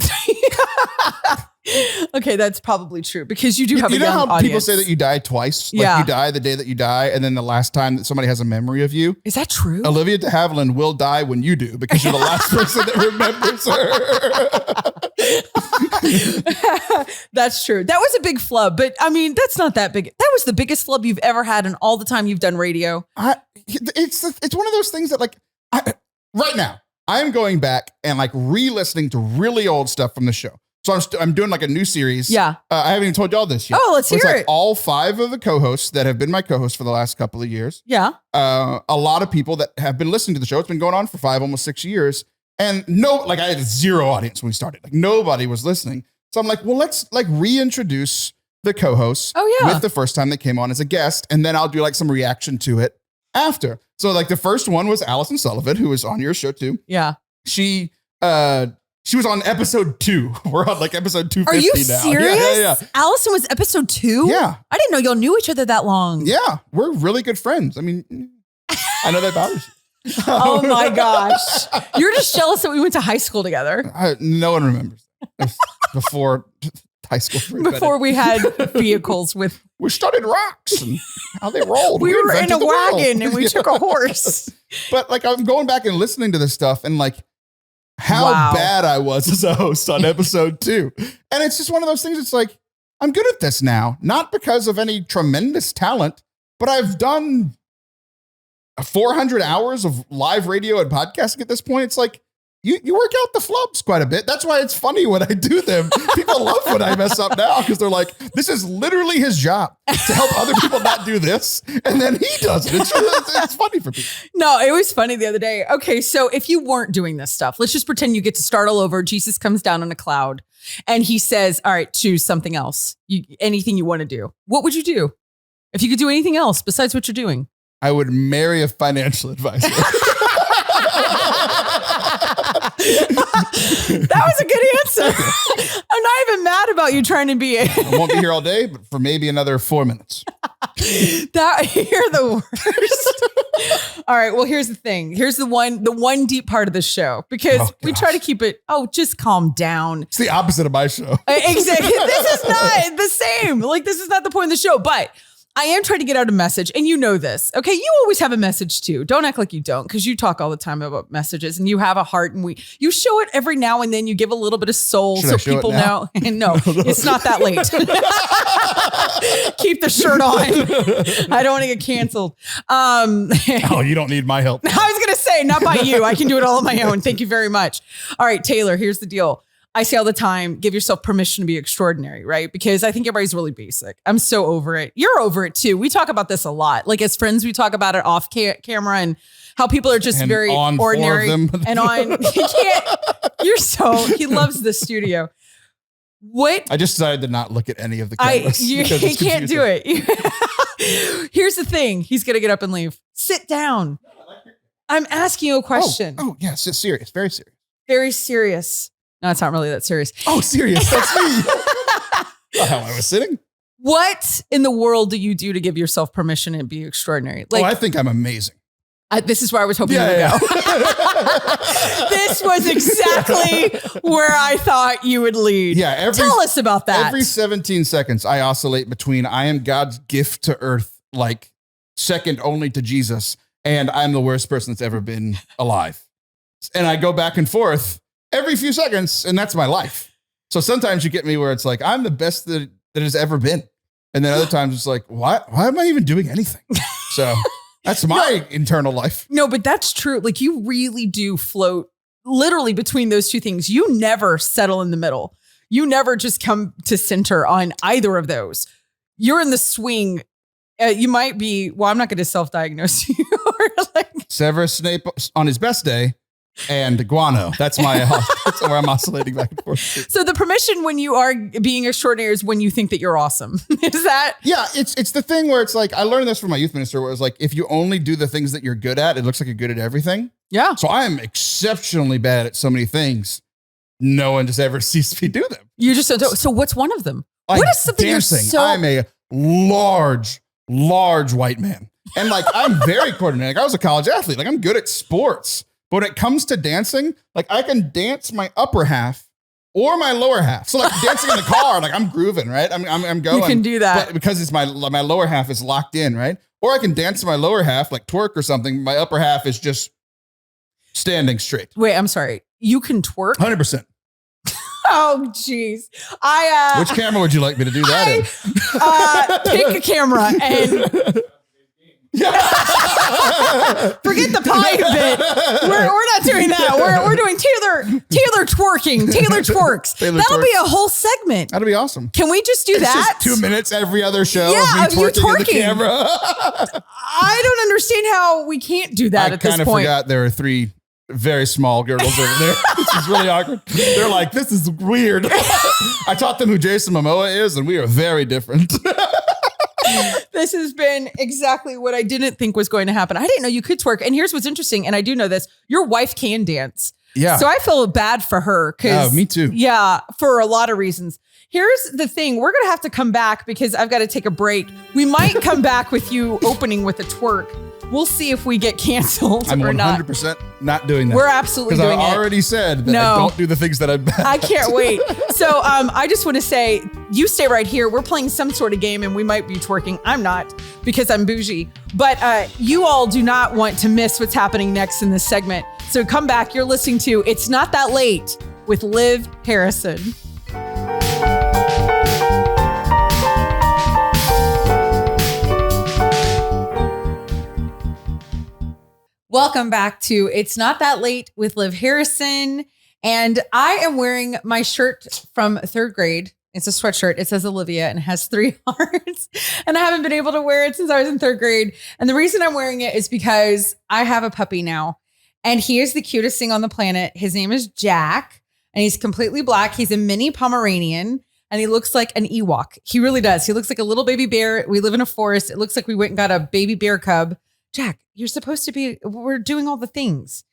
Okay, that's probably true, because you do have a young audience. You know how people say that you die twice? Like you die the day that you die, and then the last time that somebody has a memory of you. Is that true? Olivia De Havilland will die when you do, because you're the last person that remembers her. That's true. That was a big flub, but I mean, that's not that big. That was the biggest flub you've ever had in all the time you've done radio. It's one of those things that right now, I'm going back and like re-listening to really old stuff from the show. So I'm doing like a new series. Yeah. I haven't even told y'all this yet. Oh, let's hear it. All 5 of the co-hosts that have been my co-hosts for the last couple of years. Yeah. A lot of people that have been listening to the show. It's been going on for 5, almost 6 years. And I had 0 audience when we started. Like nobody was listening. So I'm like, well, let's like reintroduce the co-hosts with the first time they came on as a guest. And then I'll do like some reaction to it after. So like the first one was Allison Sullivan, who was on your show too. Yeah. She was on episode 2. We're on like episode 250 now. Are you serious? Yeah. Allison was episode 2? Yeah. I didn't know y'all knew each other that long. Yeah. We're really good friends. I mean, I know that bothers you. Oh my gosh. You're just jealous that we went to high school together. No one remembers that. Before high school. Before we had vehicles with. We studied rocks and how they rolled. We were in a wagon and we took a horse. But like I'm going back and listening to this stuff and like, how bad I was as a host on episode 2. And it's just one of those things. It's like, I'm good at this now, not because of any tremendous talent, but I've done 400 hours of live radio and podcasting at this point. It's like, you work out the flubs quite a bit. That's why it's funny when I do them. People love when I mess up now because they're like, this is literally his job to help other people not do this. And then he does it. It's funny for people. No, it was funny the other day. Okay, so if you weren't doing this stuff, let's just pretend you get to start all over. Jesus comes down on a cloud and he says, all right, choose something else. Anything you want to do. What would you do if you could do anything else besides what you're doing? I would marry a financial advisor. That was a good answer. I'm not even mad about you trying to be it. I won't be here all day, but for maybe another 4 minutes. You're the worst. All right. Well, here's the thing. Here's the one deep part of the show, because we try to keep it. Oh, just calm down. It's the opposite of my show. Exactly. This is not the same. Like, this is not the point of the show, but I am trying to get out a message, and you know this. Okay, you always have a message too. Don't act like you don't, because you talk all the time about messages, and you have a heart, and you show it every now and then. You give a little bit of soul so people know. And no, it's not that late. Keep the shirt on. I don't want to get canceled. Oh, you don't need my help. I was gonna say, not by you. I can do it all on my own. Thank you very much. All right, Taylor. Here's the deal. I say all the time, give yourself permission to be extraordinary, right? Because I think everybody's really basic. I'm so over it. You're over it too. We talk about this a lot. Like as friends, we talk about it off camera and how people are just very ordinary. And on, he loves the studio. What? I just decided to not look at any of the cameras. He can't do it. Here's the thing. He's going to get up and leave. Sit down. I'm asking you a question. Oh, yes. It's serious. Very serious. Very serious. No, it's not really that serious. Oh, serious. That's me. How I was sitting. What in the world do you do to give yourself permission and be extraordinary? Like, I think I'm amazing. This is where I was hoping you would go. This was exactly where I thought you would lead. Yeah. Tell us about that. Every 17 seconds, I oscillate between I am God's gift to earth, like second only to Jesus, and I'm the worst person that's ever been alive. And I go back and forth every few seconds, and that's my life. So sometimes you get me where it's like, I'm the best that has ever been. And then other times it's like, why am I even doing anything? So that's my internal life. No, but that's true. Like you really do float literally between those two things. You never settle in the middle. You never just come to center on either of those. You're in the swing. You might be, well, I'm not going to self-diagnose you. Severus Snape on his best day. And guano. That's where I'm oscillating back and forth. So the permission when you are being extraordinary is when you think that you're awesome. Is that? Yeah, it's the thing where it's like, I learned this from my youth minister where it was like, if you only do the things that you're good at, it looks like you're good at everything. Yeah. So I am exceptionally bad at so many things. No one just ever sees me do them. You just don't. So what's one of them? Like what is something dancing. I'm a large white man. And like, I'm very coordinated. Like I was a college athlete. Like I'm good at sports. But when it comes to dancing, like I can dance my upper half or my lower half. So like dancing in the car, like I'm grooving, right? I'm going. You can do that. But because it's my lower half is locked in, right? Or I can dance my lower half, like twerk or something. My upper half is just standing straight. Wait, I'm sorry. You can twerk? 100%. Oh, geez. Which camera would you like me to do that in? Pick a camera and... Forget the pie bit. We're not doing that. We're doing Taylor twerking. Taylor twerks. That'll be a whole segment. That'll be awesome. Can we just do that? Just 2 minutes every other show. Yeah, of me twerking in the camera. I don't understand how we can't do that at this point. I kind of forgot there are 3 very small girls over there. This is really awkward. They're like, this is weird. I taught them who Jason Momoa is, and we are very different. This has been exactly what I didn't think was going to happen. I didn't know you could twerk. And here's what's interesting. And I do know this. Your wife can dance. Yeah. So I feel bad for her. Me too. Yeah. For a lot of reasons. Here's the thing. We're going to have to come back because I've got to take a break. We might come back with you opening with a twerk. We'll see if we get canceled I'm or not. 100% not doing that. We're absolutely doing it. Because I already said that I don't do the things that I'm bad at. I can't wait. So I just want to say, you stay right here. We're playing some sort of game and we might be twerking. I'm not because I'm bougie. But you all do not want to miss what's happening next in this segment. So come back. You're listening to It's Not That Late with Liv Harrison. Welcome back to It's Not That Late with Liv Harrison. And I am wearing my shirt from 3rd grade. It's a sweatshirt. It says Olivia and it has 3 hearts. And I haven't been able to wear it since I was in 3rd grade. And the reason I'm wearing it is because I have a puppy now. And he is the cutest thing on the planet. His name is Jack. And he's completely black. He's a mini Pomeranian. And he looks like an Ewok. He really does. He looks like a little baby bear. We live in a forest. It looks like we went and got a baby bear cub. Jack, you're supposed to be, we're doing all the things.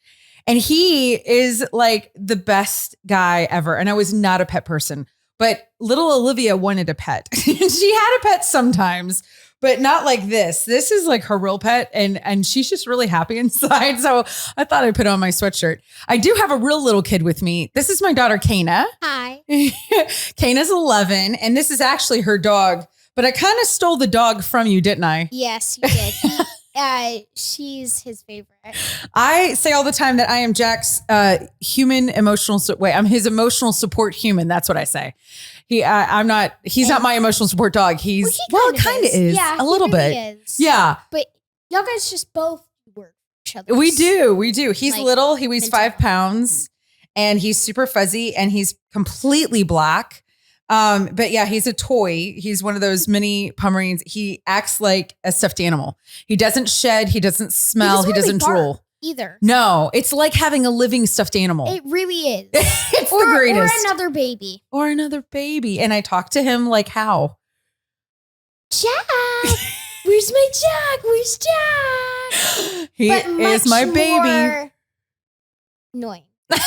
And he is like the best guy ever. And I was not a pet person, but little Olivia wanted a pet. She had a pet sometimes, but not like this. This is like her real pet. And she's just really happy inside. So I thought I'd put on my sweatshirt. I do have a real little kid with me. This is my daughter, Kana. Hi. Kana's 11. And this is actually her dog, but I kind of stole the dog from you, didn't I? Yes, you did. She's his favorite. I say all the time that I am Jack's human emotional. I'm his emotional support human. That's what I say. He's not my emotional support dog. He's kind of is. Yeah, a little really bit. Is. Yeah. But y'all guys just both work for each other. We do. He's Like, little. He weighs 5 pounds and he's super fuzzy and he's completely black. But yeah, he's a toy. He's one of those mini Pomeranians. He acts like a stuffed animal. He doesn't shed. He doesn't smell. He doesn't drool. Either. No, it's like having a living stuffed animal. It really is. It's the greatest. Or another baby. Or another baby. And I talk to him like how? Jack! Where's my Jack? Where's Jack? He is my baby. Annoying. In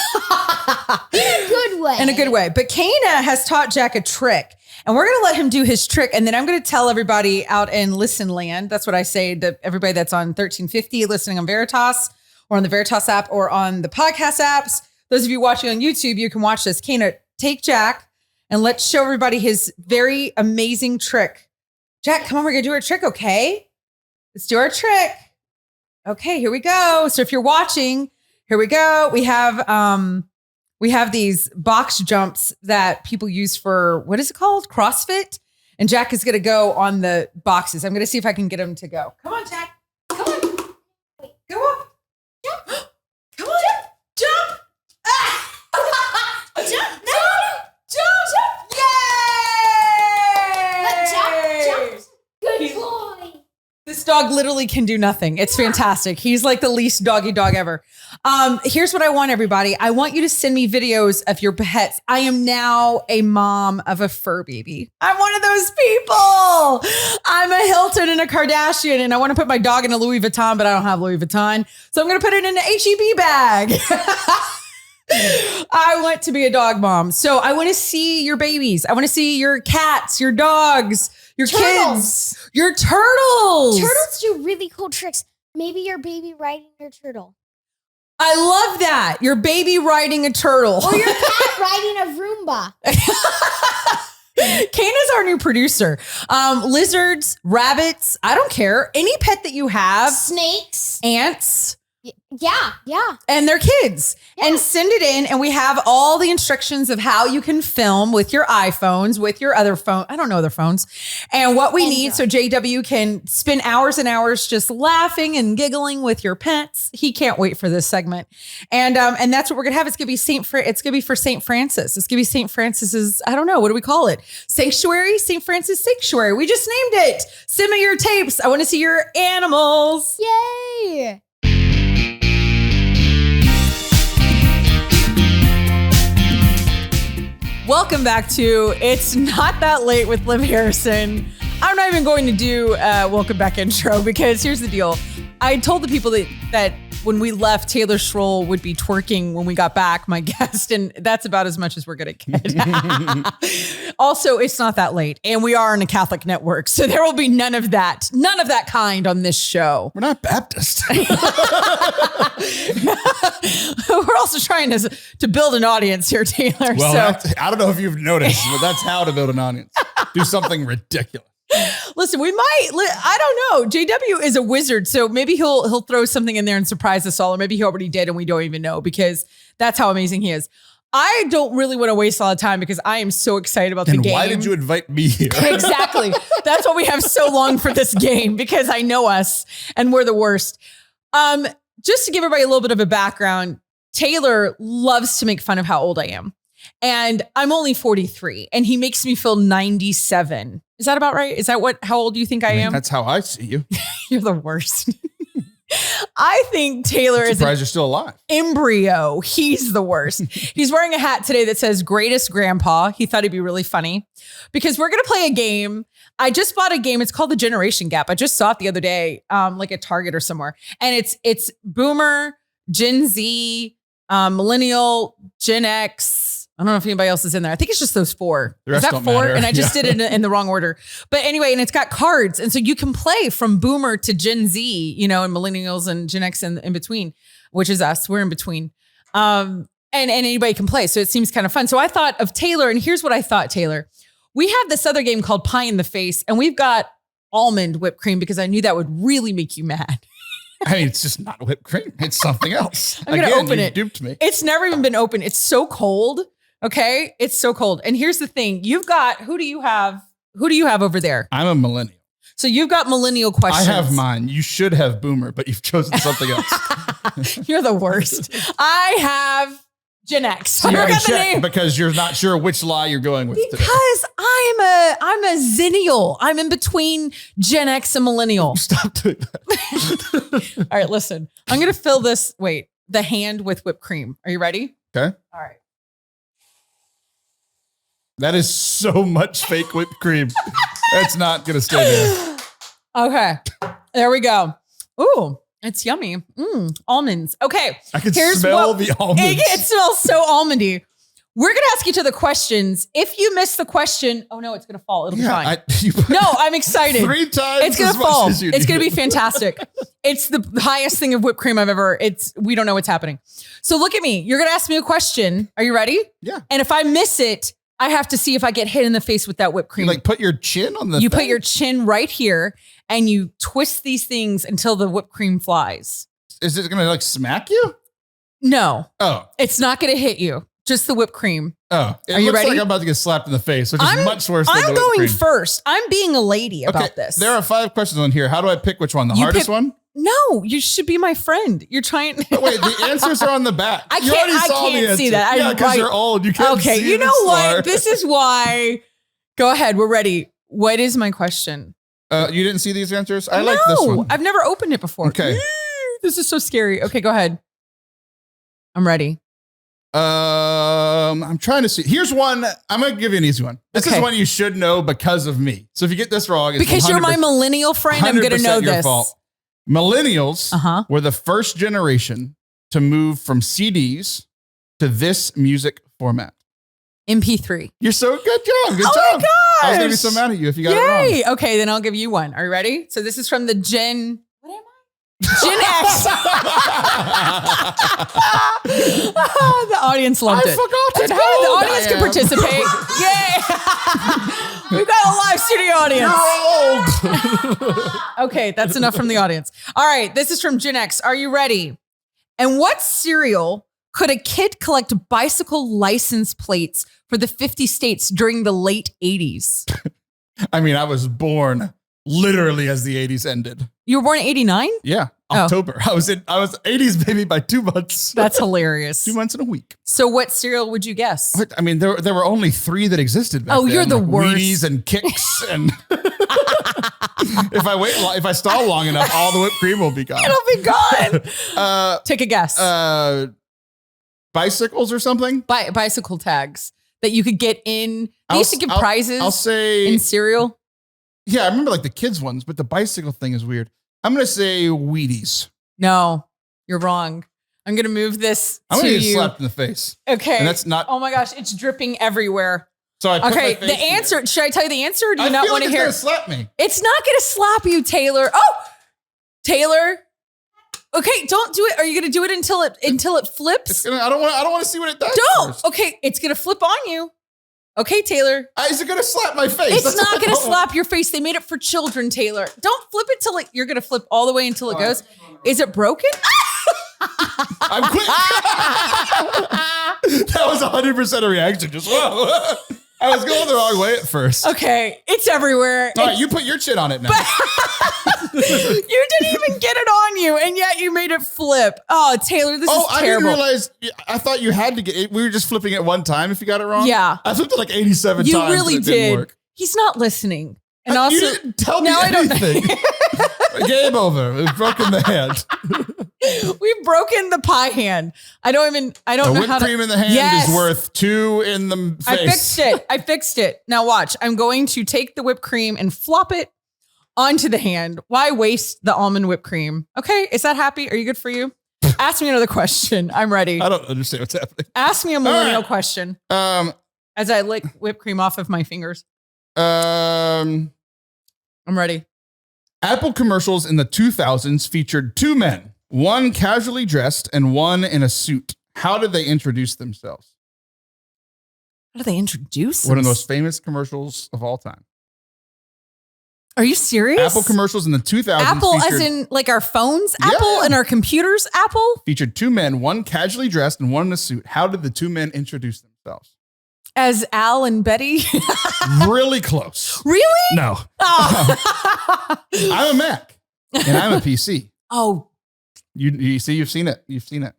a good way. In a good way. But Kana has taught Jack a trick. And we're going to let him do his trick. And then I'm going to tell everybody out in Listen Land. That's what I say to everybody that's on 1350 listening on Veritas or on the Veritas app or on the podcast apps. Those of you watching on YouTube, you can watch this. Kana, take Jack and let's show everybody his very amazing trick. Jack, come on, we're going to do our trick, okay? Let's do our trick. Okay, here we go. So if you're watching, here we go. We have these box jumps that people use for, what is it called? CrossFit. And Jack is going to go on the boxes. I'm going to see if I can get him to go. Come on, Jack. Come on. Go up. Jump. Come on. Jump. Ah! Jump. No. Jump. Yay! Jump. Good boy. This dog literally can do nothing. It's fantastic. He's like the least doggy dog ever. Here's what I want, everybody. I want you to send me videos of your pets. I am now a mom of a fur baby. I'm one of those people. I'm a Hilton and a Kardashian, and I want to put my dog in a Louis Vuitton, but I don't have Louis Vuitton. So I'm going to put it in an HEB bag. I want to be a dog mom. So I want to see your babies. I want to see your cats, your dogs, your kids, your turtles. Turtles do really cool tricks. Maybe your baby riding your turtle. I love that. Your baby riding a turtle. Or your cat riding a Roomba. Kana's our new producer. Lizards, rabbits, I don't care. Any pet that you have. Snakes. Ants. Yeah. And their kids. Yeah. And send it in. And we have all the instructions of how you can film with your iPhones, with your other phone. I don't know other phones. And what we need so JW can spend hours and hours just laughing and giggling with your pets. He can't wait for this segment. And that's what we're going to have. It's going to be for St. Francis. It's going to be St. Francis's, I don't know, what do we call it? Sanctuary? St. Francis Sanctuary. We just named it. Send me your tapes. I want to see your animals. Yay. Welcome back to It's Not That Late with Liv Harrison. I'm not even going to do welcome back intro because here's the deal. I told the people that when we left, Taylor Schroll would be twerking when we got back, my guest, and that's about as much as we're going to get. Also, it's not that late, and we are on a Catholic network, so there will be none of that kind on this show. We're not Baptist. We're also trying to build an audience here, Taylor. Well, I don't know if you've noticed, but that's how to build an audience. Do something ridiculous. Listen, I don't know. JW is a wizard, so maybe he'll throw something in there and surprise us all, or maybe he already did and we don't even know because that's how amazing he is. I don't really want to waste a lot of time because I am so excited about the game. Why did you invite me here? Exactly. That's why we have so long for this game, because I know us and we're the worst. Just to give everybody a little bit of a background, Taylor loves to make fun of how old I am. And I'm only 43 and he makes me feel 97. Is that about right? Is that how old you think I am? That's how I see you. You're the worst. I think Taylor is surprised you're still alive. Embryo. He's the worst. He's wearing a hat today that says greatest grandpa. He thought it'd be really funny because we're going to play a game. I just bought a game. It's called the Generation Gap. I just saw it the other day, like at Target or somewhere. And it's Boomer, Gen Z, Millennial, Gen X. I don't know if anybody else is in there. I think it's just those four. Is that four? Matter. And I just did it in the wrong order. But anyway, and it's got cards. And so you can play from Boomer to Gen Z, and Millennials and Gen X in between, which is us. We're in between. And anybody can play. So it seems kind of fun. So I thought of Taylor, and here's what I thought, Taylor. We have this other game called Pie in the Face, and we've got almond whipped cream because I knew that would really make you mad. I mean, it's just not whipped cream. It's something else. I'm going to open it. Duped me. It's never even been opened. It's so cold. Okay. It's so cold. And here's the thing. You've got, who do you have over there? I'm a millennial. So you've got millennial questions. I have mine. You should have boomer, but you've chosen something else. You're the worst. I have Gen X. So I you haven't forgot the checked name. because you're not sure which lie you're going with today. Because I'm a zennial. I'm in between Gen X and millennial. Stop doing that. All right, listen. I'm gonna fill the hand with whipped cream. Are you ready? Okay. All right. That is so much fake whipped cream. That's not going to stay there. Okay. There we go. Ooh, it's yummy. Almonds. Okay. I can smell the almonds. It smells so almondy. We're going to ask each other questions. If you miss the question, oh no, it's going to fall. It'll be fine. No, I'm excited. 3 times. It's going to fall. It's going to be fantastic. It's the highest thing of whipped cream I've ever. We don't know what's happening. So look at me. You're going to ask me a question. Are you ready? Yeah. And if I miss it, I have to see if I get hit in the face with that whipped cream. You put your chin on the You thing? put your chin right here and you twist these things until the whipped cream flies. Is it going to smack you? No. Oh. It's not going to hit you. Just the whipped cream. Oh. It Are you looks ready? like I'm about to get slapped in the face, which is much worse than the I'm whipped going cream. first. I'm being a lady about this. There are 5 questions on here. How do I pick which one? The hardest one? No, you should be my friend. You're trying. But wait, the answers are on the back. I can't see that. Yeah, because you're old. You can't Okay, see you the know what? star. This is why. Go ahead. We're ready. What is my question? You didn't see these answers? I like this one. I've never opened it before. Okay. This is so scary. Okay, go ahead. I'm ready. I'm trying to see. Here's one. I'm going to give you an easy one. This is one you should know because of me. So if you get this wrong, it's because you're my millennial friend, I'm going to know your this. fault. Millennials were the first generation to move from CDs to this music format. MP3. You're so good job. Good Oh job. my gosh. I was going to be so mad at you if you got it wrong. Yay. Okay, then I'll give you one. Are you ready? So this is from the Gen. What am I? Gen X. The audience loved it. forgot That's how good. The old audience I can am. participate. Yay. We've got a live studio audience. You're old. Okay, that's enough from the audience. All right, this is from Gen X. Are you ready? And what cereal could a kid collect bicycle license plates for the 50 states during the late 80s? I mean, I was born literally as the 80s ended. You were born in 89? Yeah, October. I was 80s baby by 2 months. That's hilarious. 2 months and a week. So what cereal would you guess? I mean, there were only 3 that existed back then. You're the worst. Wheaties and Kicks and if I stall long enough, all the whipped cream will be gone. It'll be gone. Take a guess. Bicycles or something? Bicycle tags that you could get in. They used to give prizes I'll say in cereal. Yeah, I remember the kids ones, but the bicycle thing is weird. I'm going to say Wheaties. No, you're wrong. I'm going to move this I'm to going to get you. slapped in the face. Okay. And that's not. Oh my gosh, it's dripping everywhere. So I put Okay, my face the answer. here. Should I tell you the answer or do you not want to hear? It's going to slap me. It's not going to slap you, Taylor. Oh, Taylor. Okay, don't do it. Are you going to do it until it flips? I don't want to see what it does. Don't. First. Okay, it's going to flip on you. Okay, Taylor. Is it going to slap my face? It's That's not what I going to don't want. slap your face. They made it for children, Taylor. Don't flip it till you're going to flip all the way until it goes. Is it broken? I'm quick. That was 100% a reaction. Just whoa. I was going the wrong way at first. Okay, it's everywhere. All right, you put your chin on it now. You didn't even get it on you, and yet you made it flip. Oh, Taylor, this is I terrible. didn't realize. I thought you had to get it. We were just flipping it one time if you got it wrong. Yeah. I flipped it like 87 You times. really and it didn't did. work. He's not listening. And also, you didn't tell me No, I don't- anything. Game over. We've broken the hand. we've broken the pie hand. I don't The know whipped how to. cream in the hand Yes. is worth 2 in the face. I fixed it. Now watch. I'm going to take the whipped cream and flop it onto the hand. Why waste the almond whipped cream? Okay, is that happy? Are you good for you? Ask me another question. I'm ready. I don't understand what's happening. Ask me a millennial right. question Um, as I lick whipped cream off of my fingers. um, I'm ready. Apple commercials in the 2000s featured 2 men, one casually dressed and one in a suit. How did they introduce themselves? How do they introduce One of the them? most famous commercials of all time. Are you serious? Apple commercials in the 2000s Apple featured, as in like our phones? Yeah. Apple and our computers? Apple? featured 2 men, one casually dressed and one in a suit. How did the 2 men introduce themselves? As Al and Betty? Really close. Really? No. Oh. I'm a Mac and I'm a PC. Oh, You see, you've seen it. You've seen it.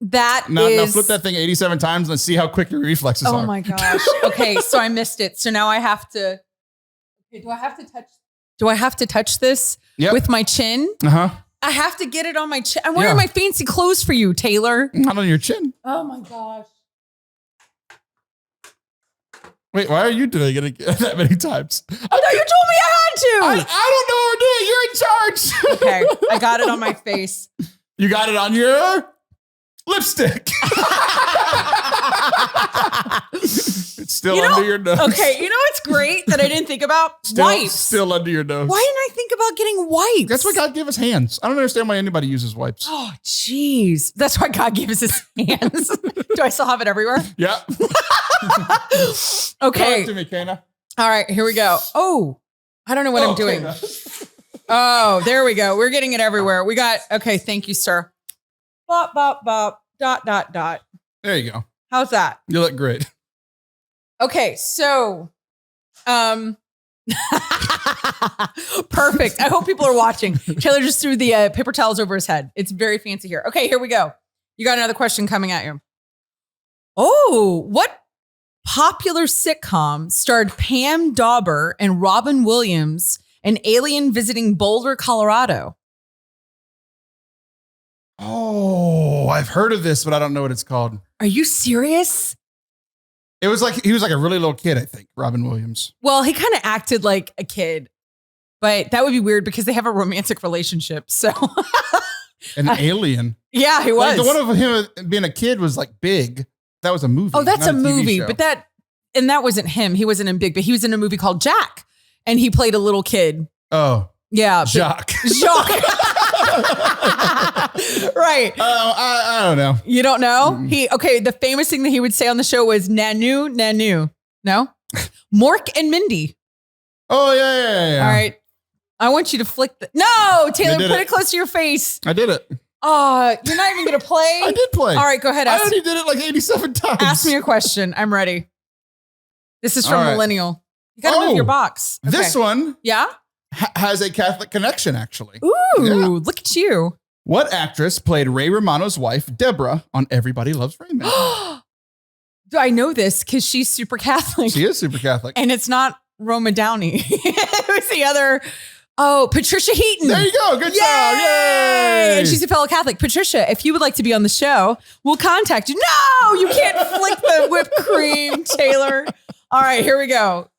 That Now is. flip that thing 87 times and see how quick your reflexes Oh are. my gosh. Okay, so I missed it. So now I have to. Okay, do I have to touch this with my chin? Uh-huh. I have to get it on my chin. I'm wearing my fancy clothes for you, Taylor. Not on your chin. Oh my gosh. Wait, why are you doing it that many times? I thought you told me I had to. I don't know what we're doing. You're in charge. Okay, I got it on my face. You got it on your lipstick. It's still under your nose. Okay, you know what's great that I didn't think about? Wipes. Still under your nose. Why didn't I think about getting wipes? That's why God gave us hands. I don't understand why anybody uses wipes. Oh, jeez. That's why God gave us his hands. Do I still have it everywhere? Yeah. Okay. Talk to me, Kana. All right, here we go. Oh, I don't know what I'm doing. Kana. Oh, there we go. We're getting it everywhere. We got, okay, thank you, sir. Bop, bop, bop, dot, dot, dot. There you go. How's that? You look great. Okay, so, perfect. I hope people are watching. Taylor just threw the paper towels over his head. It's very fancy here. Okay, here we go. You got another question coming at you. Oh, what popular sitcom starred Pam Dauber and Robin Williams, an alien visiting Boulder, Colorado? Oh, I've heard of this, but I don't know what it's called. Are you serious? It was like, he was like a really little kid, I think, Robin Williams. Well, he kind of acted like a kid, but that would be weird because they have a romantic relationship. So An alien. yeah, he was. Like the one of him being a kid was like Big. That was a movie. Oh, that's a not TV movie, show. but that wasn't him. He wasn't in Big, but he was in a movie called Jack, and he played a little kid. Oh, Yeah, Jacques. Jacques. Right. I don't know. You don't know? Mm-mm. The famous thing that he would say on the show was Nanu, Nanu. No? Mork and Mindy. Oh, yeah. All right. I want you to flick No, Taylor, did put it. it close to your face. I did it. You're not even going to play? I did play. All right, go ahead. I already did it like 87 times. Ask me a question. I'm ready. This is from All right. Millennial. You got to move your box. Okay. This one Yeah? has a Catholic connection, actually. Ooh, Yeah. look at you. What actress played Ray Romano's wife, Deborah, on Everybody Loves Raymond? Do I know this? Because she's super Catholic. She is super Catholic. And it's not Roma Downey. It was the other. Oh, Patricia Heaton. There you go. Good job. Yay! And she's a fellow Catholic. Patricia, if you would like to be on the show, we'll contact you. No, you can't flick the whipped cream, Taylor. All right, here we go.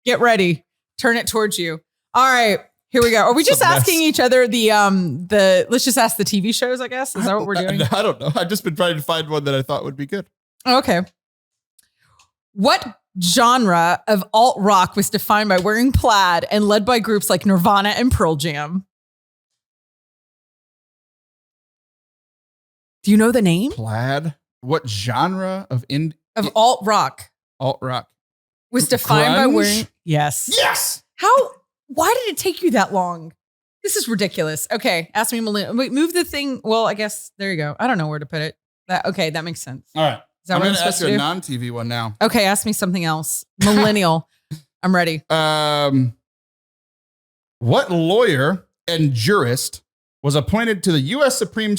Get ready. Turn it towards you. All right, here we go. Are we just asking each other let's just ask the TV shows, I guess? Is that what we're doing? I don't know. I've just been trying to find one that I thought would be good. Okay. What genre of alt rock was defined by wearing plaid and led by groups like Nirvana and Pearl Jam? Do you know the name? Plaid. What genre of Alt rock alt rock was defined by Grunge? wearing. Yes. Yes. Why did it take you that long? This is ridiculous. Okay. Ask me, Melinda. Wait, move the thing. Well, I guess there you go. I don't know where to put it. Okay. That makes sense. All right. Is that I'm what I'm going to supposed ask to you a do? non-TV one now. Okay. Ask me something else. Millennial. I'm ready. What lawyer and jurist was appointed to the U.S. Supreme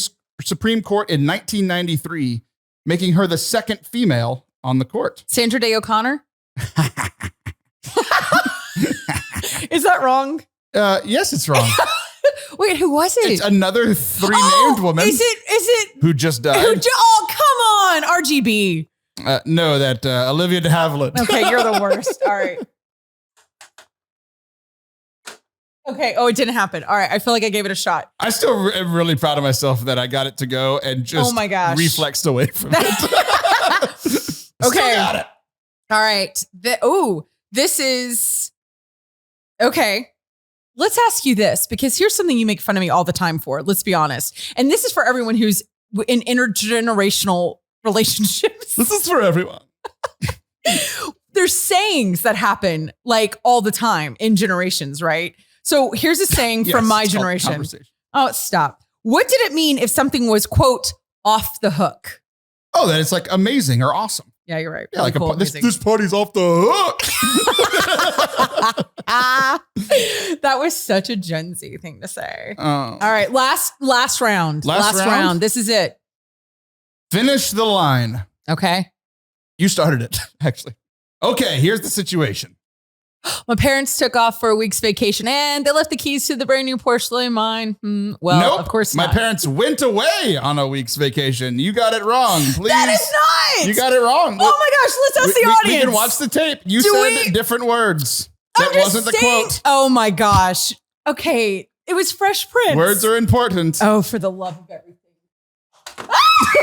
Court in 1993, making her the second female on the court? Sandra Day O'Connor. Is that wrong? Yes, it's wrong. Wait, who was it? It's another named woman. Is it? Who just died? Oh, come on, RGB. No, that Olivia de Havilland. Okay, you're the worst. All right. Okay. Oh, it didn't happen. All right. I feel like I gave it a shot. I still am really proud of myself that I got it to go and just Oh my gosh. reflexed away from it. Still Okay. got it. All right. This is okay. Let's ask you this, because here's something you make fun of me all the time for. Let's be honest. And this is for everyone who's in intergenerational relationships. This is for everyone. There's sayings that happen like all the time in generations, right? So here's a saying Yes, from my it's called generation. conversation. Oh, stop. What did it mean if something was, quote, off the hook? Oh, that it's like amazing or awesome. Yeah, you're right. Yeah, Really like cool, this party's off the hook. That was such a Gen Z thing to say. Oh. All right, last round. Last round? This is it. Finish the line. Okay. You started it, actually. Okay, here's the situation. My parents took off for a week's vacation and they left the keys to the brand new Porsche mine. Well, nope. Of course My not. parents went away on a week's vacation. You got it wrong. Please. That is not. You got it wrong. Oh my gosh, let's ask the audience. We can watch the tape. You Do said we different words. That wasn't the quote. Oh my gosh. Okay. It was Fresh Prince. Words are important. Oh, for the love of everything.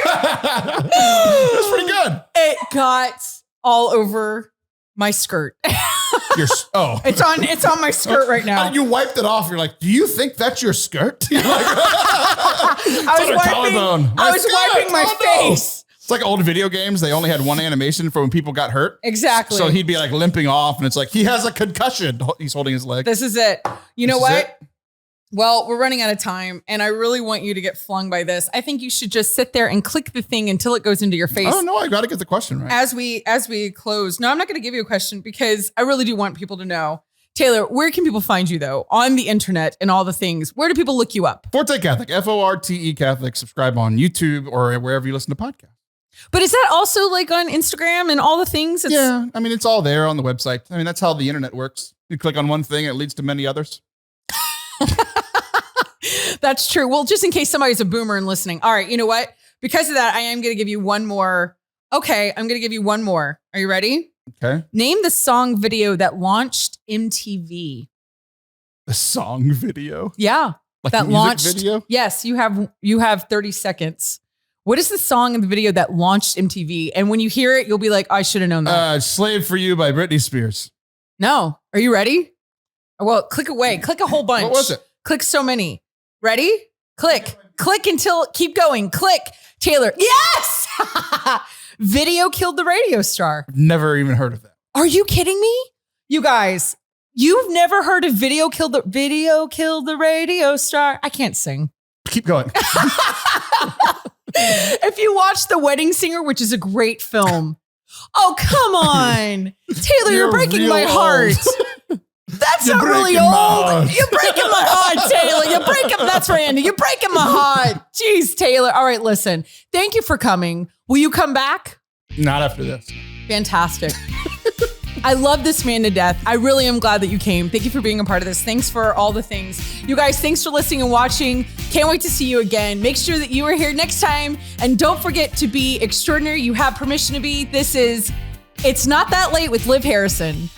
That's pretty good. It got all over my skirt. It's on my skirt right now. You wiped it off. You're like, do you think that's your skirt? You're like, I was wiping my face. It's like old video games. They only had one animation for when people got hurt. Exactly. So he'd be like limping off and it's like, he has a concussion. He's holding his leg. This is it. You know what? Well, we're running out of time and I really want you to get flung by this. I think you should just sit there and click the thing until it goes into your face. Oh no, I got to get the question right. As we close. No, I'm not going to give you a question because I really do want people to know. Taylor, where can people find you though? On the internet and all the things. Where do people look you up? Forte Catholic, Forte Catholic. Subscribe on YouTube or wherever you listen to podcasts. But is that also like on Instagram and all the things? Yeah. I mean, it's all there on the website. I mean, that's how the internet works. You click on one thing, it leads to many others. That's true. Well, just in case somebody's a boomer and listening. All right. You know what? Because of that, I am going to give you one more. Okay. I'm going to give you one more. Are you ready? Okay. Name the song video that launched MTV. The song video? Yeah. Like that a music launched. video? Yes. You have 30 seconds. What is the song in the video that launched MTV? And when you hear it, you'll be like, I should have known that. Slave for You by Britney Spears. No. Are you ready? Well, click away. Click a whole bunch. What was it? Click so many. Ready? Click. Click until, keep going. Click. Taylor. Yes! Video killed the radio star. Never even heard of that. Are you kidding me? You guys, you've never heard of Video killed the radio star? I can't sing. Keep going. If you watch The Wedding Singer, which is a great film. Oh, come on. Taylor, you're breaking my heart. That's not really old. You're breaking my heart, Taylor. You're breaking, that's Randy. You're breaking my heart. Jeez, Taylor. All right, listen. Thank you for coming. Will you come back? Not after this. Fantastic. I love this man to death. I really am glad that you came. Thank you for being a part of this. Thanks for all the things. You guys, thanks for listening and watching. Can't wait to see you again. Make sure that you are here next time. And don't forget to be extraordinary. You have permission to be. This is It's Not That Late with Liv Harrison.